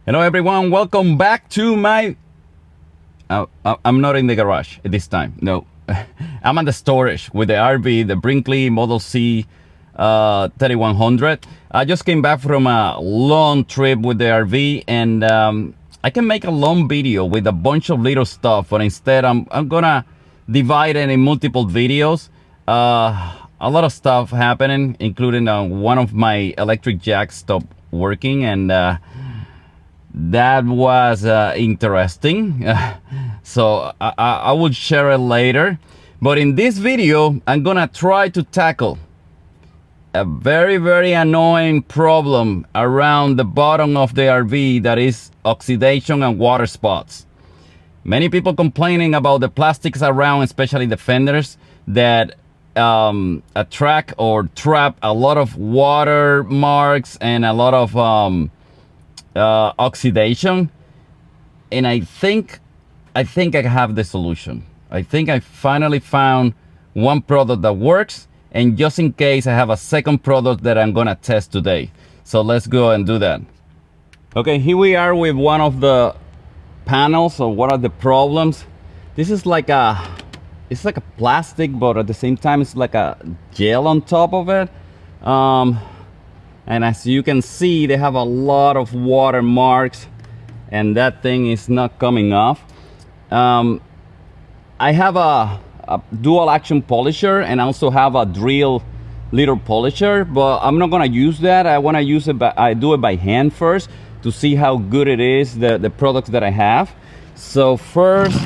Hello everyone, welcome back to my... I'm not in the garage at this time, no. I'm at the storage with the RV, the Brinkley Model C 3100. I just came back from a long trip with the RV, and I can make a long video with a bunch of little stuff, but instead I'm gonna divide it in multiple videos. A lot of stuff happening, including one of my electric jacks stopped working, and that was interesting. So I will share it later, but in this video I'm gonna try to tackle a very annoying problem around the bottom of the RV, that is oxidation and water spots. Many people complaining about the plastics around, especially the fenders, that attract or trap a lot of water marks and a lot of oxidation. And I think I have the solution. I think I finally found one product that works, and just in case, I have a second product that I'm gonna test today. So let's go and do that. Okay, here we are with one of the panels. So what are the problems? This is like it's like a plastic, but at the same time it's like a gel on top of it. And as you can see, they have a lot of water marks, and that thing is not coming off. I have a dual action polisher, and I also have a drill little polisher, but I'm not gonna use that. I wanna use it I do it by hand first to see how good it is, the products that I have. So first,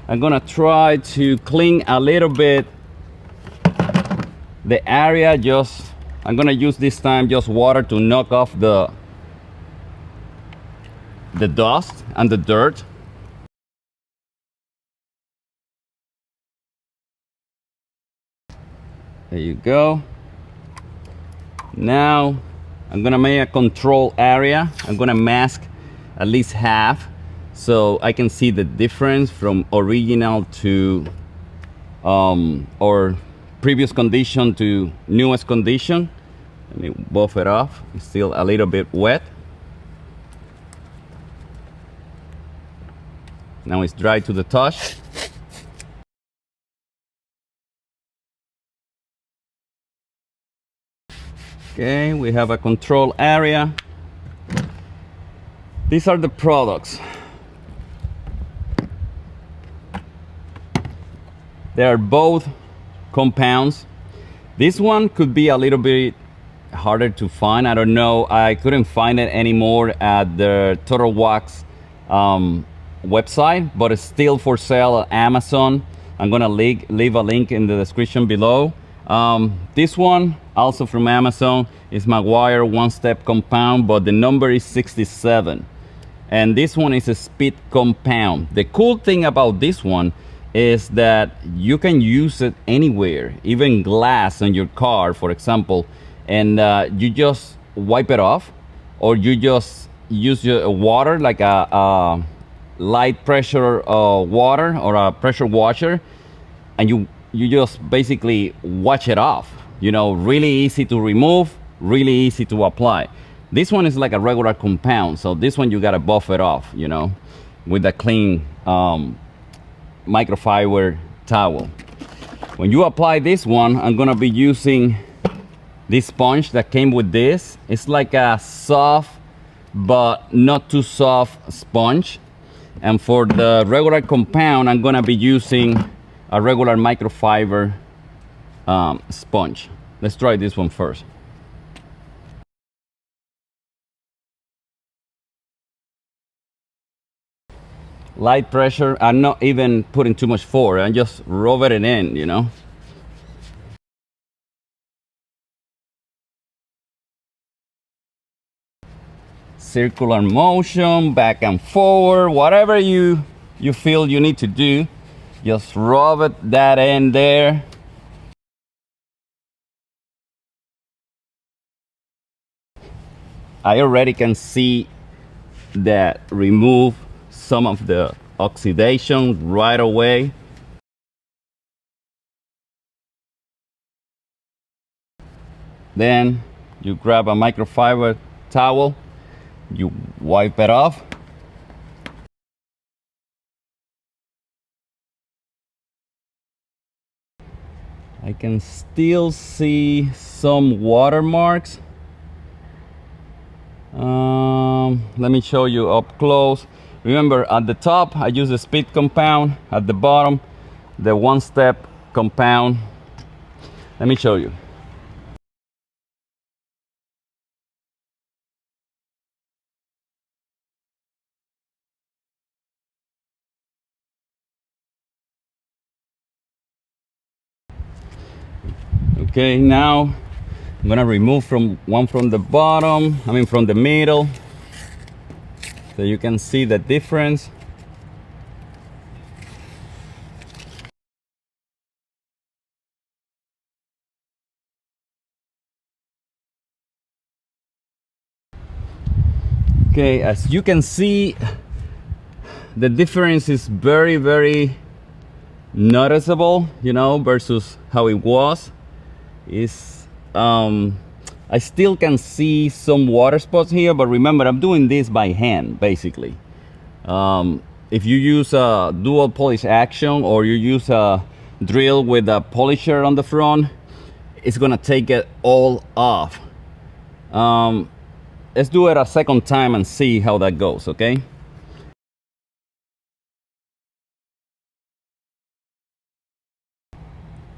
I'm gonna try to clean a little bit the area. I'm gonna use this time just water to knock off the dust and the dirt. There you go. Now I'm gonna make a control area. I'm gonna mask at least half so I can see the difference from original to or previous condition to newest condition. Let me buff it off. It's still a little bit wet. Now it's dry to the touch. Okay, we have a control area. These are the products. They are both compounds. This one could be a little bit harder to find. I don't know. I couldn't find it anymore at the Total Wax website, but it's still for sale at Amazon. I'm gonna leave a link in the description below. This one, also from Amazon, is Maguire one-step compound, but the number is 67. And this one is a speed compound. The cool thing about this one is that you can use it anywhere, even glass on your car, for example, and you just wipe it off, or you just use your water, like a light pressure water or a pressure washer, and you just basically wash it off. You know, really easy to remove, really easy to apply. This one is like a regular compound, so this one you gotta buff it off, you know, with a clean microfiber towel. When you apply this one, I'm gonna be using this sponge that came with this. It's like a soft but not too soft sponge. And for the regular compound, I'm gonna be using a regular microfiber sponge. Let's try this one first. Light pressure. I'm not even putting too much force. I'm just rubbing it in, you know. Circular motion, back and forward, whatever you feel you need to do. Just rub that in there. I already can see that remove some of the oxidation right away. Then you grab a microfiber towel You wipe it off. I can still see some watermarks. Let me show you up close. Remember, at the top I use the speed compound, at the bottom the one-step compound. Let me show you. Okay, now I'm gonna remove from the bottom, from the middle, so you can see the difference. Okay, as you can see, the difference is very, very noticeable, versus how it was. I still can see some water spots here, but remember, I'm doing this by hand, basically. If you use a dual polish action, or you use a drill with a polisher on the front, it's gonna take it all off. Let's do it a second time and see how that goes, okay?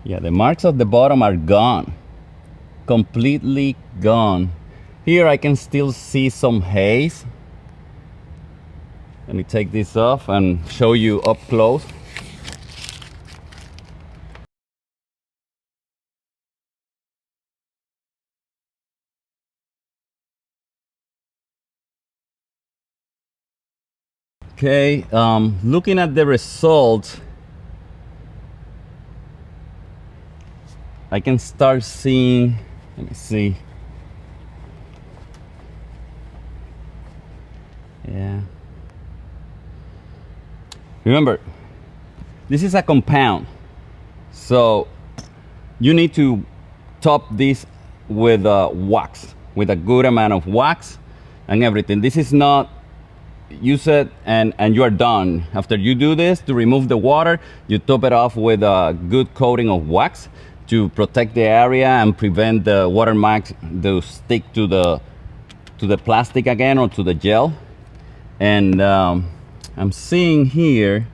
Yeah, the marks at the bottom are gone, completely gone. Here I can still see some haze. Let me take this off and show you up close. Okay, looking at the results, I can start seeing, let me see. Yeah. Remember, this is a compound, so you need to top this with wax, with a good amount of wax and everything. This is not use it and you are done. After you do this, to remove the water, you top it off with a good coating of wax to protect the area and prevent the watermarks to stick to the plastic again, or to the gel. And I'm seeing here,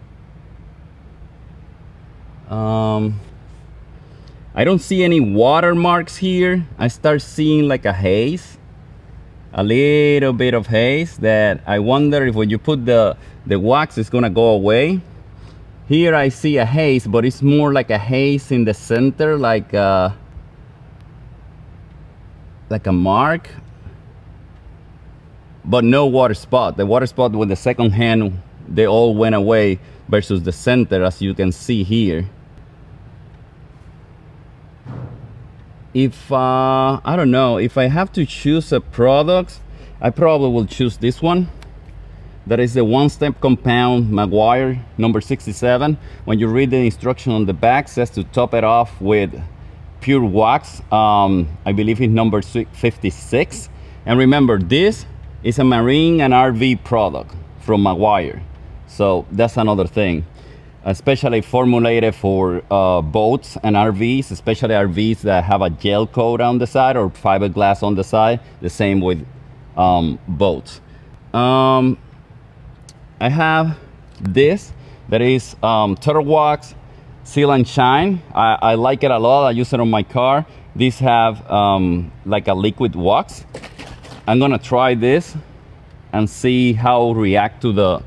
I don't see any watermarks here. I start seeing like a haze, a little bit of haze, that I wonder if when you put the wax, it's gonna go away. Here I see a haze, but it's more like a haze in the center, like a mark, but no water spot. The water spot with the second hand, they all went away, versus the center, as you can see here. If I don't know, if I have to choose a product, I probably will choose this one. That is the one-step compound Maguire number 67. When you read the instruction on the back, it says to top it off with pure wax. I believe it's number 56. And remember, this is a marine and RV product from Maguire, so that's another thing. Especially formulated for boats and RVs, especially RVs that have a gel coat on the side or fiberglass on the side. The same with boats. I have this, that is Turtle Wax Seal and Shine. I like it a lot. I use it on my car. These have like a liquid wax. I'm gonna try this and see how it react to the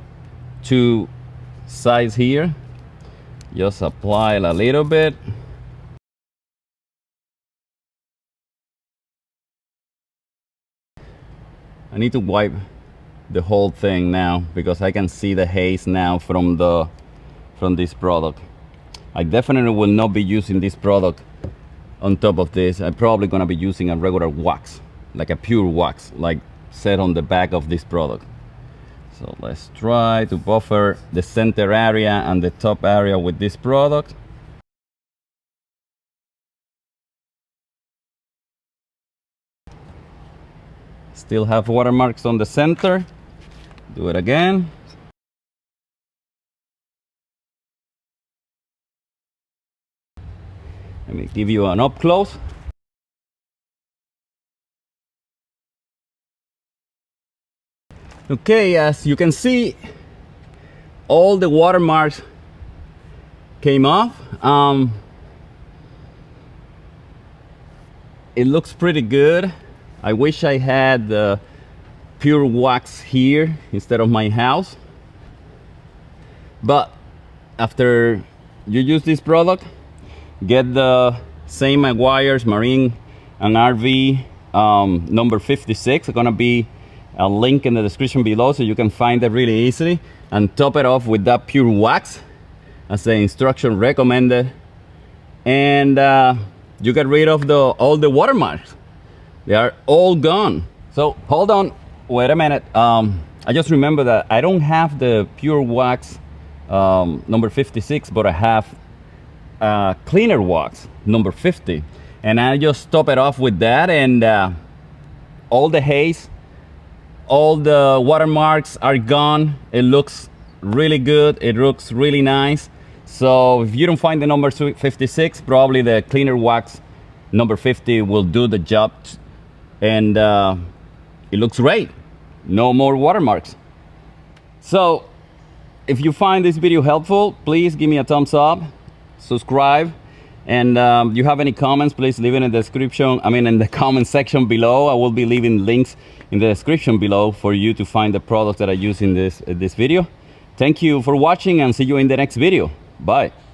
two sides here. Just apply a little bit. I need to wipe the whole thing now, because I can see the haze now from this product. I definitely will not be using this product on top of this. I'm probably gonna be using a regular wax, like a pure wax, like said on the back of this product. So let's try to buffer the center area and the top area with this product. Still have watermarks on the center. Do it again. Let me give you an up close. Okay, as you can see, all the watermarks came off. It looks pretty good. I wish I had the pure wax here instead of my house. But after you use this product, get the St. Maguire's Marine and RV number 56. It's gonna be a link in the description below so you can find it really easily, and top it off with that pure wax as the instruction recommended, and you get rid of all the watermarks. They are all gone. So hold on, wait a minute. I just remember that I don't have the pure wax number 56, but I have cleaner wax number 50, and I just top it off with that, and all the haze, all the watermarks are gone. It looks really good, it looks really nice. So if you don't find the number 56, probably the cleaner wax number 50 will do the job, and it looks great. No more watermarks. So if you find this video helpful, please give me a thumbs up, subscribe, and you have any comments, please leave it in the description, in the comment section below. I will be leaving links in the description below for you to find the products that I use in this video. Thank you for watching, and see you in the next video. Bye.